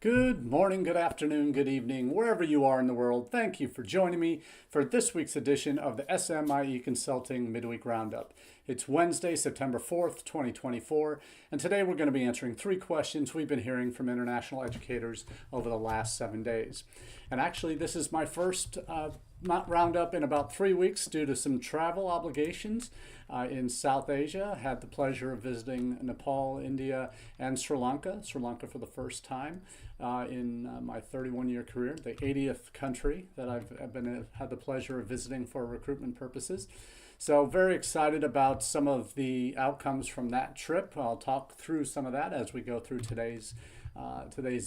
Good morning, good afternoon, good evening, wherever you are in the world. Thank you for joining me for this week's edition of the SMIE Consulting Midweek Roundup. It's Wednesday, September 4th, 2024, and today we're going to be answering three questions we've been hearing from international educators over the last 7 days. And actually, this is my first not roundup in about 3 weeks due to some travel obligations in South Asia. Had the pleasure of visiting Nepal, India, and Sri Lanka. Sri Lanka for the first time in my 31-year career, the 80th country that I've had the pleasure of visiting for recruitment purposes. So very excited about some of the outcomes from that trip. I'll talk through some of that as we go through today's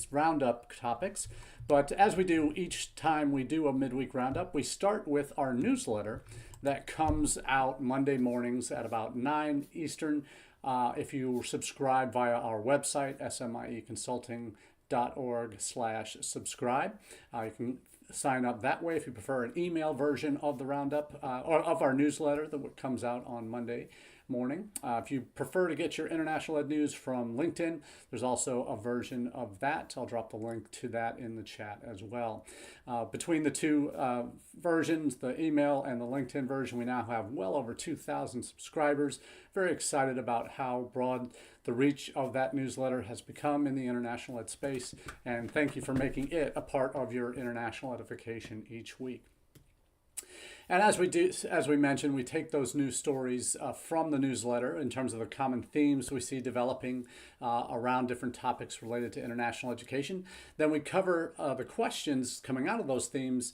roundup topics. But as we do each time we do a midweek roundup, we start with our newsletter that comes out Monday mornings at about 9 Eastern. If you subscribe via our website, smieconsulting.org/subscribe, you can sign up that way if you prefer an email version of the roundup or of our newsletter that comes out on Monday morning. If you prefer to get your international ed news from LinkedIn, there's also a version of that. I'll drop the link to that in the chat as well. Between the two versions, the email and the LinkedIn version, we now have well over 2,000 subscribers. Very excited about how broad the reach of that newsletter has become in the international ed space, and thank you for making it a part of your international edification each week. And as we mentioned, we take those news stories from the newsletter in terms of the common themes we see developing around different topics related to international education. Then we cover the questions coming out of those themes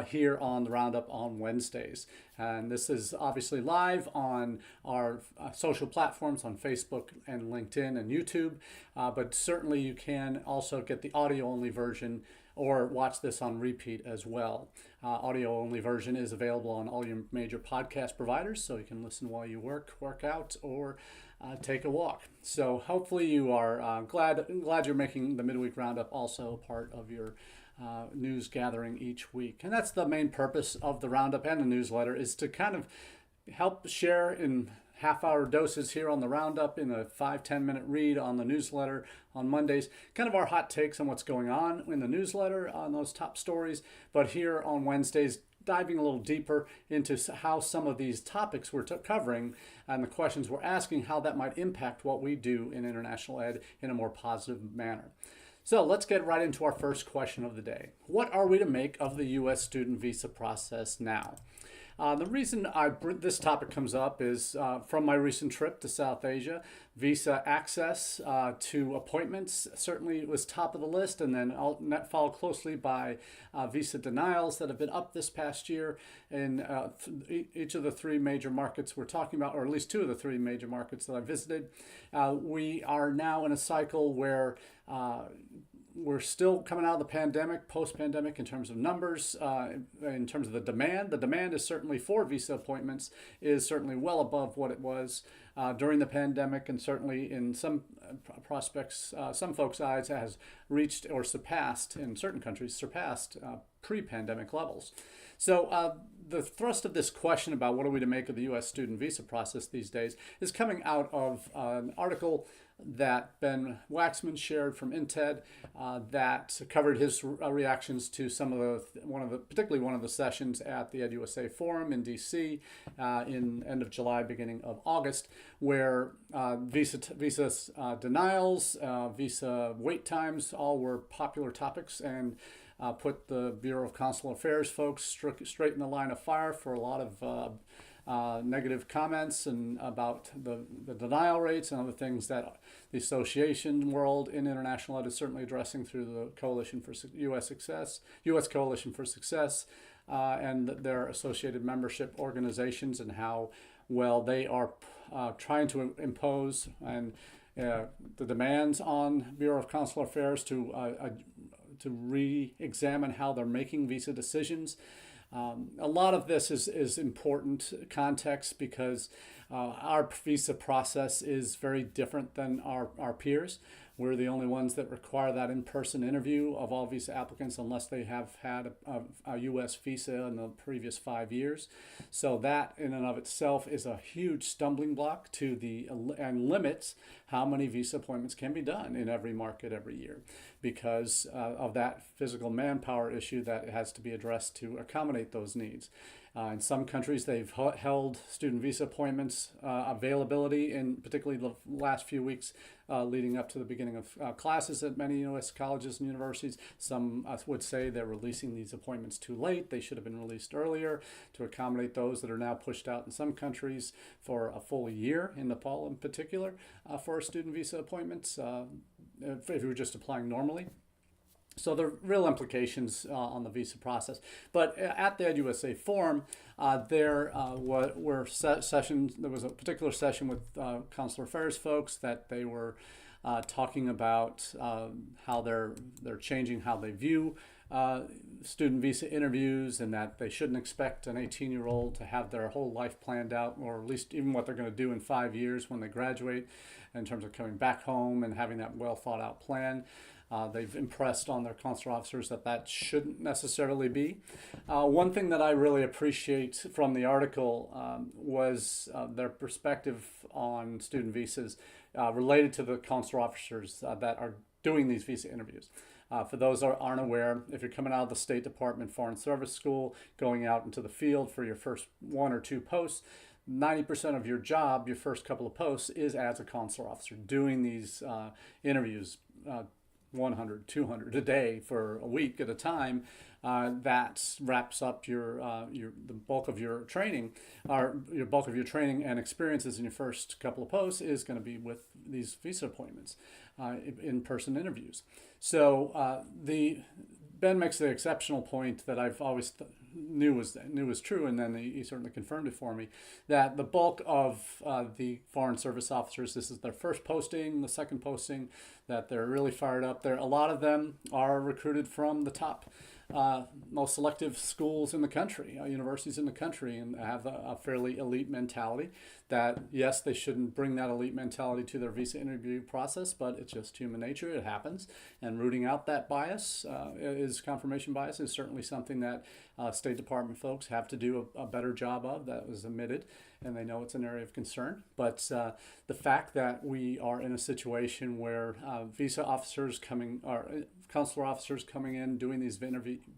here on the Roundup on Wednesdays. And this is obviously live on our social platforms on Facebook and LinkedIn and YouTube, but certainly you can also get the audio-only version or watch this on repeat as well. Audio-only version is available on all your major podcast providers, so you can listen while you work out, or take a walk. So hopefully you are glad you're making the Midweek Roundup also part of your news gathering each week. And that's the main purpose of the Roundup and the newsletter, is to kind of help share in half-hour doses here on the Roundup, in a 5-10 minute read on the newsletter on Mondays, kind of our hot takes on what's going on in the newsletter on those top stories, but here on Wednesdays, diving a little deeper into how some of these topics we're covering and the questions we're asking, how that might impact what we do in international ed in a more positive manner. So let's get right into our first question of the day. What are we to make of the U.S. student visa process now? The reason this topic comes up is from my recent trip to South Asia. Visa access to appointments certainly was top of the list, and then followed closely by visa denials that have been up this past year in each of the three major markets we're talking about, or at least two of the three major markets that I visited. We are now in a cycle where we're still coming out of the pandemic, post-pandemic in terms of numbers, in terms of the demand. The demand is certainly for visa appointments is certainly well above what it was during the pandemic, and certainly in some prospects, some folks' eyes has reached or surpassed, in certain countries, surpassed pre-pandemic levels. So the thrust of this question about what are we to make of the U.S. student visa process these days is coming out of an article that Ben Waxman shared from INTED that covered his reactions to some of particularly one of the sessions at the EdUSA Forum in DC in end of July, beginning of August, where visa denials, visa wait times, all were popular topics, and put the Bureau of Consular Affairs folks straight in the line of fire for a lot of negative comments and about the denial rates and other things that the association world in international ed is certainly addressing through the Coalition for U.S. Coalition for Success, and their associated membership organizations, and how well they are trying to impose and the demands on Bureau of Consular Affairs to re-examine how they're making visa decisions. A lot of this is important context, because our visa process is very different than our peers. We're the only ones that require that in-person interview of all visa applicants unless they have had a U.S. visa in the previous 5 years. So that in and of itself is a huge stumbling block and limits how many visa appointments can be done in every market every year because of that physical manpower issue that has to be addressed to accommodate those needs. In some countries, they've held student visa appointments availability in particularly the last few weeks leading up to the beginning of classes at many U.S. colleges and universities. Some would say they're releasing these appointments too late. They should have been released earlier to accommodate those that are now pushed out in some countries for a full year, in Nepal in particular, for student visa appointments if you were just applying normally. So there are real implications on the visa process. But at the EdUSA Forum, there was a particular session with consular affairs folks that they were talking about how they're changing how they view student visa interviews, and that they shouldn't expect an 18-year-old to have their whole life planned out, or at least even what they're going to do in 5 years when they graduate in terms of coming back home and having that well thought out plan. They've impressed on their consular officers that shouldn't necessarily be. One thing that I really appreciate from the article was their perspective on student visas related to the consular officers that are doing these visa interviews. For those that aren't aware, if you're coming out of the State Department Foreign Service School, going out into the field for your first 1 or 2 posts, 90% of your job, your first couple of posts, is as a consular officer doing these interviews. 100, 200 a day for a week at a time. That wraps up the bulk of your training, or your bulk of your training and experiences in your first couple of posts is going to be with these visa appointments, in-person interviews. So Ben makes the exceptional point that I've always knew was true, and then he certainly confirmed it for me, that the bulk of the Foreign Service officers, this is their first posting, the second posting, that they're really fired up. A lot of them are recruited from the top most selective schools in the country, universities in the country, and have a fairly elite mentality. That yes, they shouldn't bring that elite mentality to their visa interview process, but it's just human nature. It happens, and rooting out that bias confirmation bias is certainly something that State Department folks have to do a better job of. That was admitted, and they know it's an area of concern. But the fact that we are in a situation where visa officers consular officers coming in doing these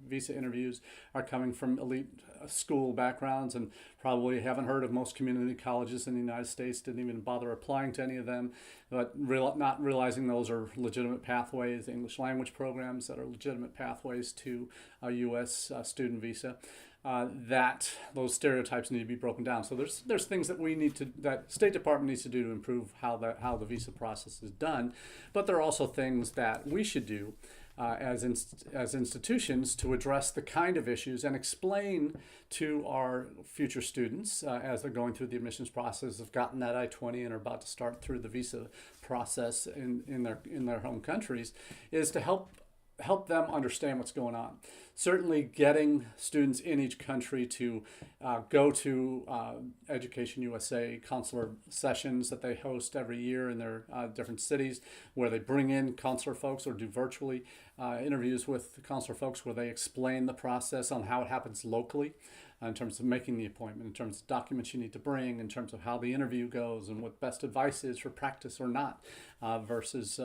visa interviews are coming from elite school backgrounds and probably haven't heard of most community colleges in the United States, didn't even bother applying to any of them, but not realizing those are legitimate pathways, English language programs that are legitimate pathways to a U.S. Student visa. That those stereotypes need to be broken down. So there's things that State Department needs to do to improve how the visa process is done, but there are also things that we should do as institutions to address the kind of issues and explain to our future students as they're going through the admissions process, have gotten that I-20 and are about to start through the visa process in their home countries, is to help them understand what's going on. Certainly getting students in each country to go to Education USA consular sessions that they host every year in their different cities, where they bring in consular folks or do virtually interviews with consular folks where they explain the process on how it happens locally, in terms of making the appointment, in terms of documents you need to bring, in terms of how the interview goes and what best advice is for practice or not, versus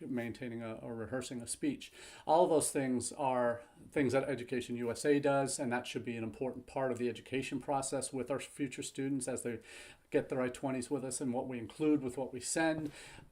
maintaining or rehearsing a speech. All of those things are things that Education USA does, and that should be an important part of the education process with our future students as they get their I-20s with us, and what we include with what we send.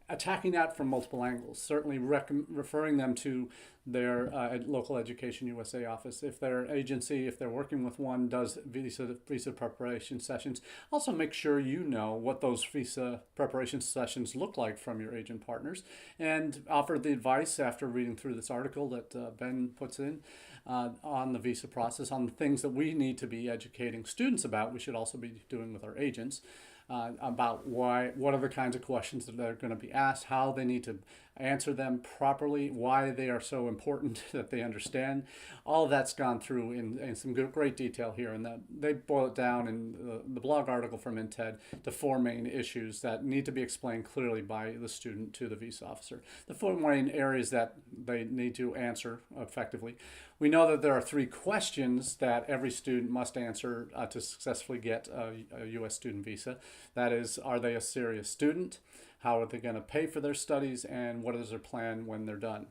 Attacking that from multiple angles, certainly referring them to their local Education USA office. If their agency, if they're working with one, does visa preparation sessions, also make sure you know what those visa preparation sessions look like from your agent partners, and offer the advice after reading through this article that Ben puts in on the visa process, on the things that we need to be educating students about. We should also be doing with our agents. About what are the kinds of questions that they're going to be asked, how they need to answer them properly, why they are so important that they understand. All of that's gone through in some great detail here, and that they boil it down in the blog article from INTED to four main issues that need to be explained clearly by the student to the visa officer. The four main areas that they need to answer effectively. We know that there are three questions that every student must answer to successfully get a U.S. student visa. That is, are they a serious student? How are they going to pay for their studies? And what is their plan when they're done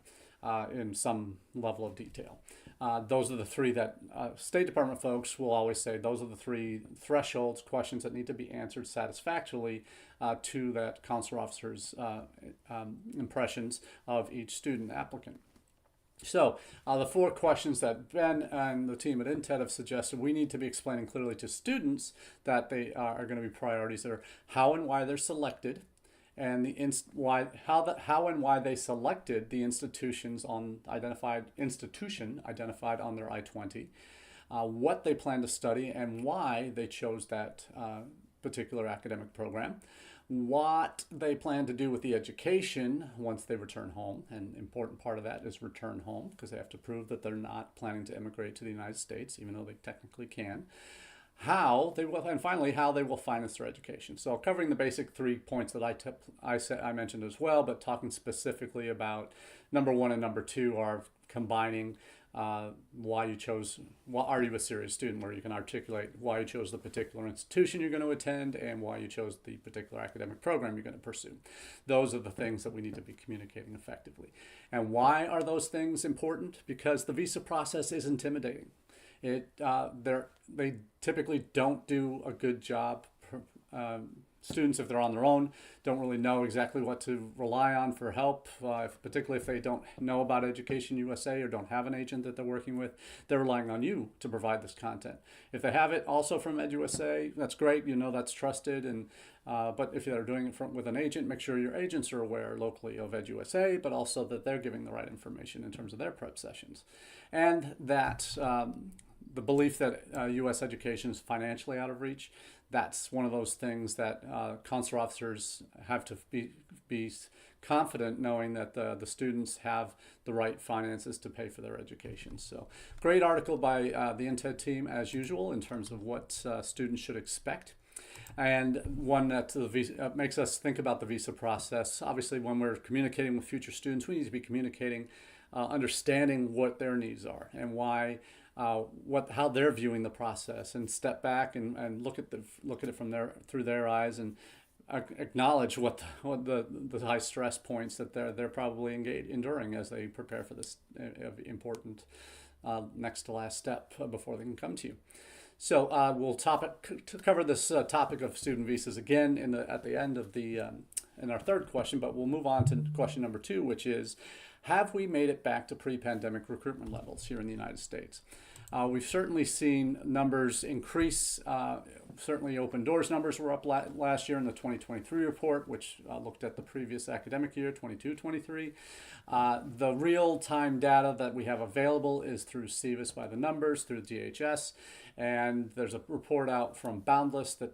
in some level of detail? Those are the three that State Department folks will always say those are the three thresholds, questions that need to be answered satisfactorily to that consular officer's impressions of each student applicant. So the four questions that Ben and the team at INTED have suggested we need to be explaining clearly to students that they are going to be priorities that are how and why they're selected, and how and why they selected the institution identified on their I-20, what they plan to study and why they chose that particular academic program, what they plan to do with the education once they return home. An important part of that is return home, because they have to prove that they're not planning to immigrate to the United States, even though they technically can. How they will, and finally, how they will finance their education. So covering the basic 3 points that I mentioned as well, but talking specifically about number 1 and number 2 are combining why you chose, are you a serious student, where you can articulate why you chose the particular institution you're going to attend and why you chose the particular academic program you're going to pursue. Those are the things that we need to be communicating effectively. And why are those things important? Because the visa process is intimidating. They typically don't do a good job. Students, if they're on their own, don't really know exactly what to rely on for help, particularly if they don't know about Education USA or don't have an agent that they're working with. They're relying on you to provide this content. If they have it also from EdUSA, that's great. You know that's trusted. But if they're doing it with an agent, make sure your agents are aware locally of EdUSA, but also that they're giving the right information in terms of their prep sessions. And that the belief that U.S. education is financially out of reach, that's one of those things that consular officers have to be confident knowing that the students have the right finances to pay for their education. So great article by the INTED team as usual in terms of what students should expect. And one that makes us think about the visa process. Obviously, when we're communicating with future students, we need to be communicating, understanding what their needs are and why, how they're viewing the process, and step back and look at it from through their eyes, and acknowledge what the high stress points that they're probably enduring as they prepare for this important next to last step before they can come to you. So we'll cover this topic of student visas again at the end of in our third question, but we'll move on to question number 2, which is, have we made it back to pre-pandemic recruitment levels here in the United States? We've certainly seen numbers increase. Certainly Open Doors numbers were up last year in the 2023 report, which looked at the previous academic year, 22-23. The real-time data that we have available is through SEVIS by the numbers, through DHS. And there's a report out from Boundless that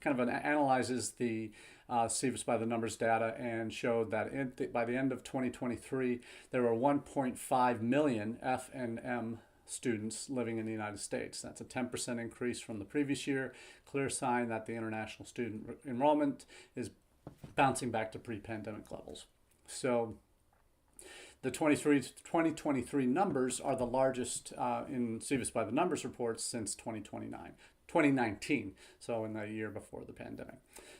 kind of analyzes the SEVIS by the numbers data and showed that by the end of 2023, there were 1.5 million F&M students living in the United States. That's a 10% increase from the previous year. Clear sign that the international student enrollment is bouncing back to pre-pandemic levels. So the 2023 numbers are the largest in SEVIS by the numbers reports since 2019, so in the year before the pandemic.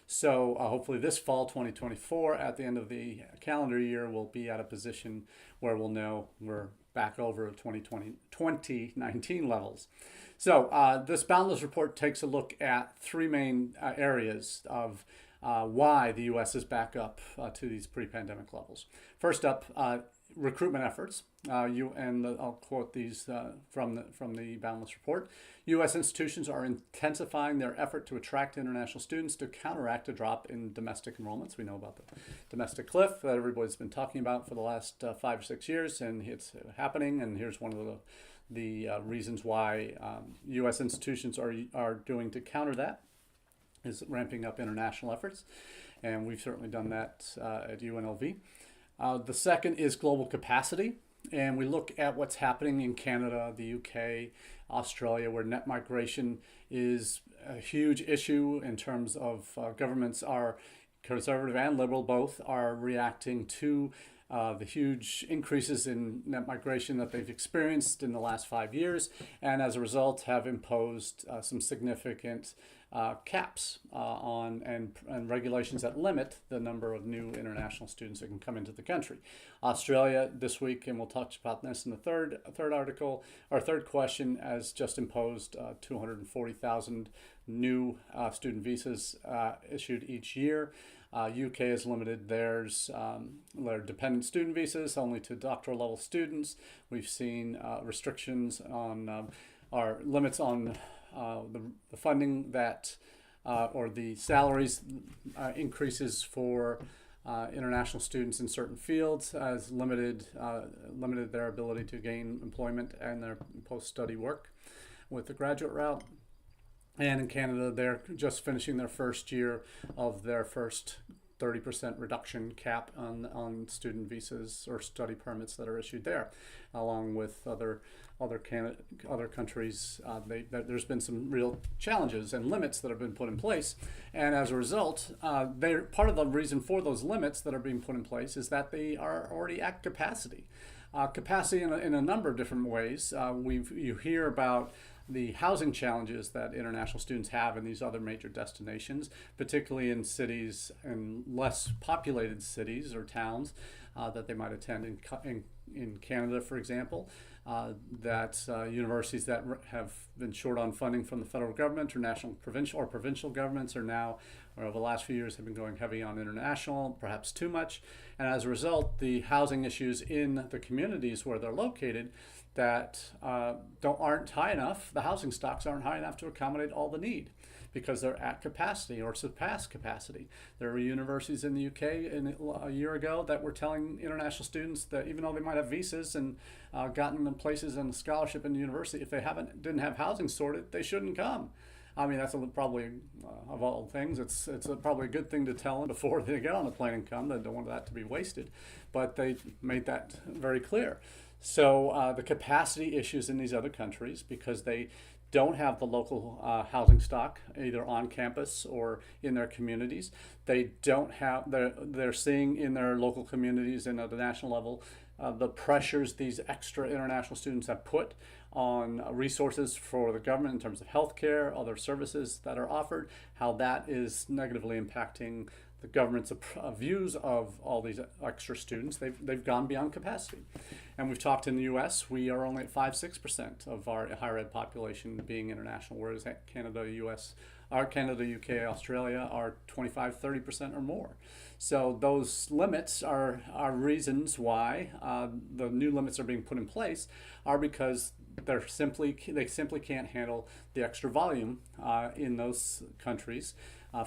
So hopefully this fall, 2024, at the end of the calendar year, we'll be at a position where we'll know we're back over 2019 levels. So this Boundless report takes a look at 3 main areas of why the U.S. is back up to these pre-pandemic levels. First up, recruitment efforts. I'll quote these from the Boundless report. U.S. institutions are intensifying their effort to attract international students to counteract a drop in domestic enrollments. We know about the domestic cliff that everybody's been talking about for the last 5 or 6 years, and it's happening. And here's one of the reasons why U.S. institutions are doing to counter that, is ramping up international efforts, and we've certainly done that at UNLV. The second is global capacity. And we look at what's happening in Canada, the UK, Australia, where net migration is a huge issue in terms of governments are conservative and liberal both are reacting to the huge increases in net migration that they've experienced in the last 5 years, and as a result have imposed some significant caps on and regulations that limit the number of new international students that can come into the country. Australia this week, and we'll touch about this in the third article, or third question, has just imposed 240,000 new student visas issued each year. UK has limited their dependent student visas only to doctoral level students. We've seen restrictions on our limits on the funding that or the salaries increases for international students in certain fields has limited their ability to gain employment and their post-study work with the graduate route. And in Canada, they're just finishing their first year of their first 30% reduction cap on student visas or study permits that are issued there, along with other countries. There's been some real challenges and limits that have been put in place, and as a result, part of the reason for those limits that are being put in place is that they are already at capacity. Capacity in a number of different ways. You hear about the housing challenges that international students have in these other major destinations, particularly in cities and less populated cities or towns that they might attend in Canada, for example. That universities that have been short on funding from the federal government or provincial governments are now, or over the last few years, have been going heavy on international, perhaps too much. And as a result, the housing issues in the communities where they're located that aren't high enough, the housing stocks aren't high enough to accommodate all the need because they're at capacity or surpass capacity. There were universities in the UK a year ago that were telling international students that even though they might have visas and gotten them places in scholarship in the university, if they didn't have housing sorted, they shouldn't come. I mean, that's probably, of all things, it's probably a good thing to tell them before they get on the plane and come. They don't want that to be wasted, but they made that very clear. So the capacity issues in these other countries, because they don't have the local housing stock either on campus or in their communities. They don't have, they're seeing in their local communities and at the national level the pressures these extra international students have put on resources for the government in terms of healthcare, other services that are offered, how that is negatively impacting the government's views of all these extra students. They've gone beyond capacity. And we've talked in the US, we are only at 5-6% of our higher ed population being international, whereas Canada, UK, Australia are 25-30% or more. So those limits are reasons why the new limits are being put in place are because they simply can't handle the extra volume in those countries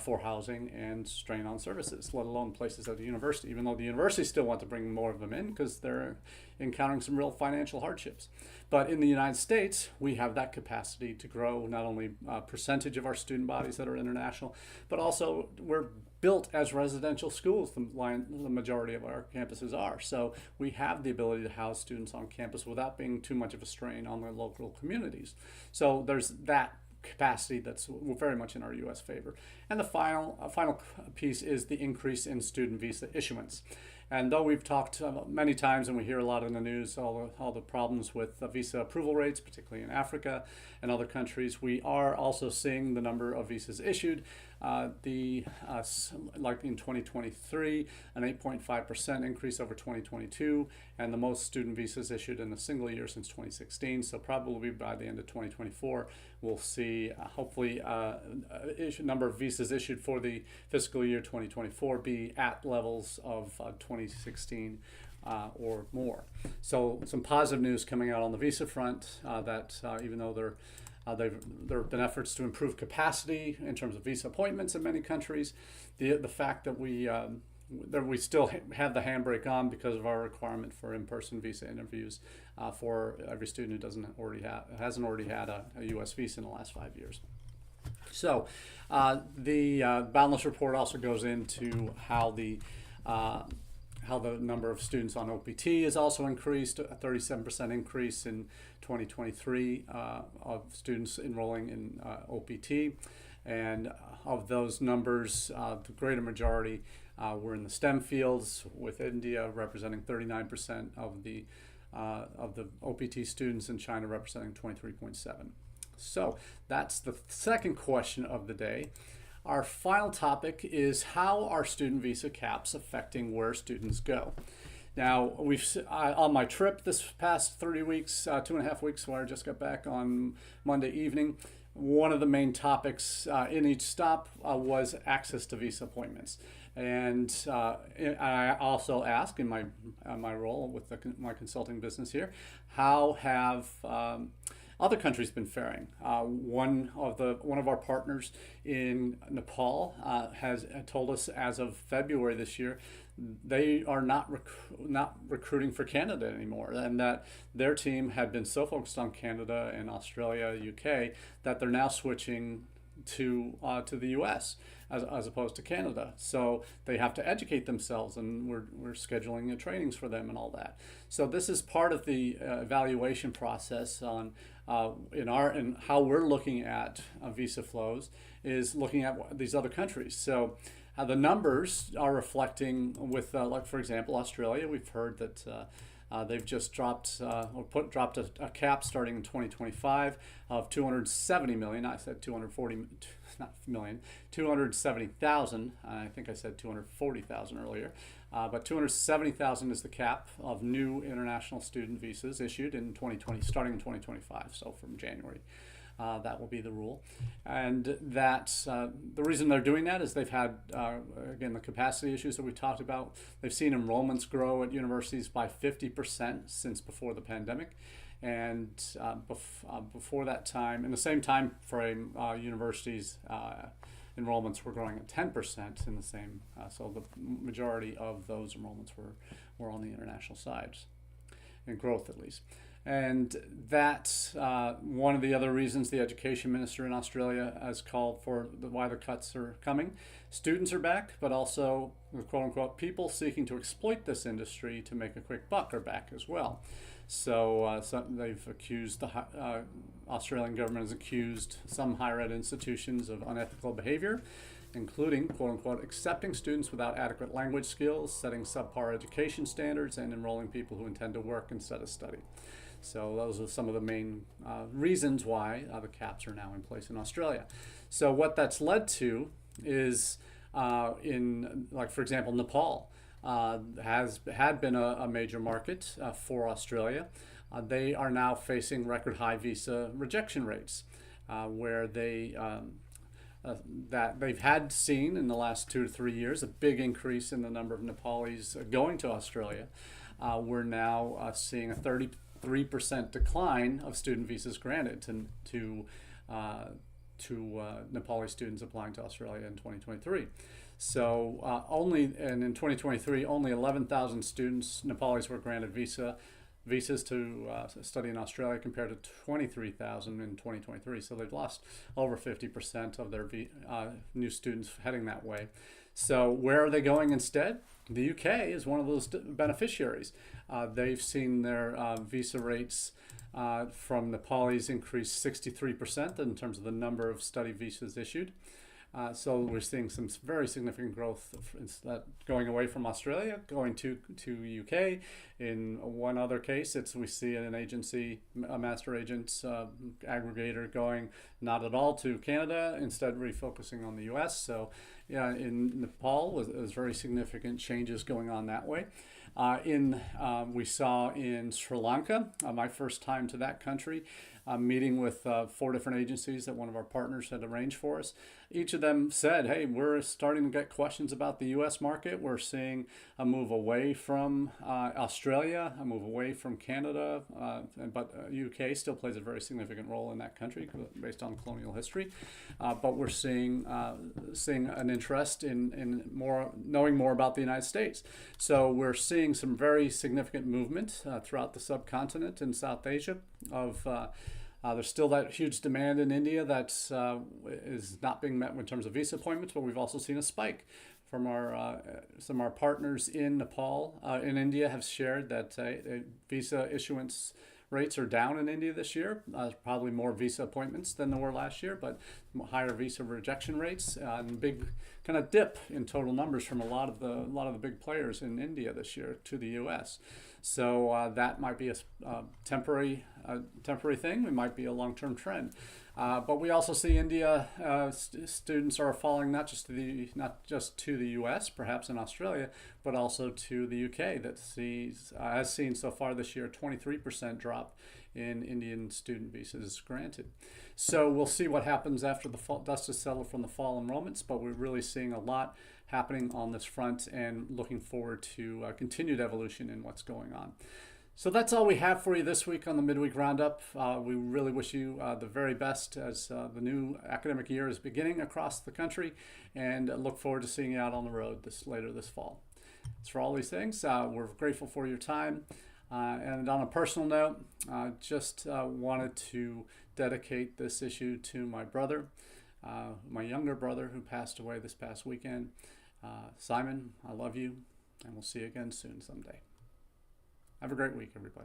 for housing and strain on services, let alone places at the university, even though the universities still want to bring more of them in because they're encountering some real financial hardships. But in the United States, we have that capacity to grow not only percentage of our student bodies that are international, but also we're built as residential schools, the majority of our campuses are. So we have the ability to house students on campus without being too much of a strain on their local communities. So there's that capacity that's very much in our U.S. favor. And the final piece is the increase in student visa issuance. And though we've talked many times and we hear a lot in the news, all the problems with visa approval rates, particularly in Africa and other countries, we are also seeing the number of visas issued. Like in 2023, an 8.5% increase over 2022, and the most student visas issued in a single year since 2016. So probably by the end of 2024, we'll see hopefully number of visas issued for the fiscal year 2024 be at levels of 2016 or more. So some positive news coming out on the visa front that even though there have been efforts to improve capacity in terms of visa appointments in many countries, the fact that we still have the handbrake on because of our requirement for in-person visa interviews for every student who hasn't already had a U.S. visa in the last 5 years. So the Boundless report also goes into how how the number of students on OPT has also increased, a 37% increase in 2023 of students enrolling in OPT. And of those numbers, the greater majority were in the STEM fields, with India representing 39% of the OPT students and China representing 23.7%. So that's the second question of the day. Our final topic is how are student visa caps affecting where students go? Now, on my trip this past 3 weeks, 2.5 weeks, where I just got back on Monday evening, one of the main topics in each stop was access to visa appointments. And I also asked in my role with my consulting business here, how have other countries been faring? One of our partners in Nepal has told us as of February this year they are not recruiting for Canada anymore, and that their team had been so focused on Canada and Australia, UK, that they're now switching to the U.S. as opposed to Canada. So they have to educate themselves, and we're scheduling trainings for them and all that. So this is part of the evaluation process on in how we're looking at visa flows, is looking at these other countries. So the numbers are reflecting with, like for example, Australia. We've heard that they've just dropped a cap starting in 2025 of 270 million. I said 240, not million, 270,000. I think I said 240,000 earlier. But 270,000 is the cap of new international student visas issued in 2020, starting in 2025. So from January. That will be the rule. And that's the reason they're doing that is they've had, again, the capacity issues that we talked about. They've seen enrollments grow at universities by 50% since before the pandemic. And before that time, in the same time frame, universities enrollments were growing at 10% in the same, so the majority of those enrollments were on the international sides, in growth at least. And that's one of the other reasons the education minister in Australia has called for why the cuts are coming. Students are back, but also the quote unquote people seeking to exploit this industry to make a quick buck are back as well. So they've accused, the Australian government has accused some higher ed institutions of unethical behavior, including, quote unquote, accepting students without adequate language skills, setting subpar education standards, and enrolling people who intend to work instead of study. So those are some of the main reasons why the caps are now in place in Australia. So what that's led to is like for example, Nepal had been a major market for Australia. They are now facing record high visa rejection rates, where that they've had seen in the last 2 to 3 years a big increase in the number of Nepalis going to Australia. We're now seeing a 33% decline of student visas granted to Nepali students applying to Australia in 2023. So in 2023, only 11,000 students, Nepalis, were granted visas to study in Australia compared to 23,000 in 2023. So they've lost over 50% of their new students heading that way. So where are they going instead? The UK is one of those beneficiaries. They've seen their visa rates from Nepalis increase 63% in terms of the number of study visas issued. So we're seeing some very significant growth going away from Australia, going to UK. In one other case, we see an agency, a master agents aggregator, going not at all to Canada, instead refocusing on the US. So yeah, in Nepal, there's very significant changes going on that way. We saw in Sri Lanka, my first time to that country, meeting with 4 different agencies that one of our partners had arranged for us. Each of them said, hey, we're starting to get questions about the U.S. market. We're seeing a move away from Australia, a move away from Canada, but UK still plays a very significant role in that country based on colonial history. But we're seeing an interest in knowing more about the United States. So we're seeing some very significant movement throughout the subcontinent in South Asia there's still that huge demand in India that is not being met in terms of visa appointments, but we've also seen a spike from our some of our partners in Nepal, in India, have shared that visa issuance rates are down in India this year. Probably more visa appointments than there were last year, but higher visa rejection rates and big kind of dip in total numbers from a lot of the big players in India this year to the U.S. So that might be a temporary thing. It might be a long-term trend. But we also see India students are falling not just to the U.S., perhaps in Australia, but also to the U.K. that has seen so far this year a 23% drop in Indian student visas granted. So we'll see what happens after the dust has settled from the fall enrollments, but we're really seeing a lot happening on this front and looking forward to continued evolution in what's going on. So that's all we have for you this week on the Midweek Roundup. We really wish you the very best as the new academic year is beginning across the country, and look forward to seeing you out on the road later this fall. As for all these things, we're grateful for your time. And on a personal note, just wanted to dedicate this issue to my brother, my younger brother who passed away this past weekend. Simon, I love you, and we'll see you again soon someday. Have a great week, everybody.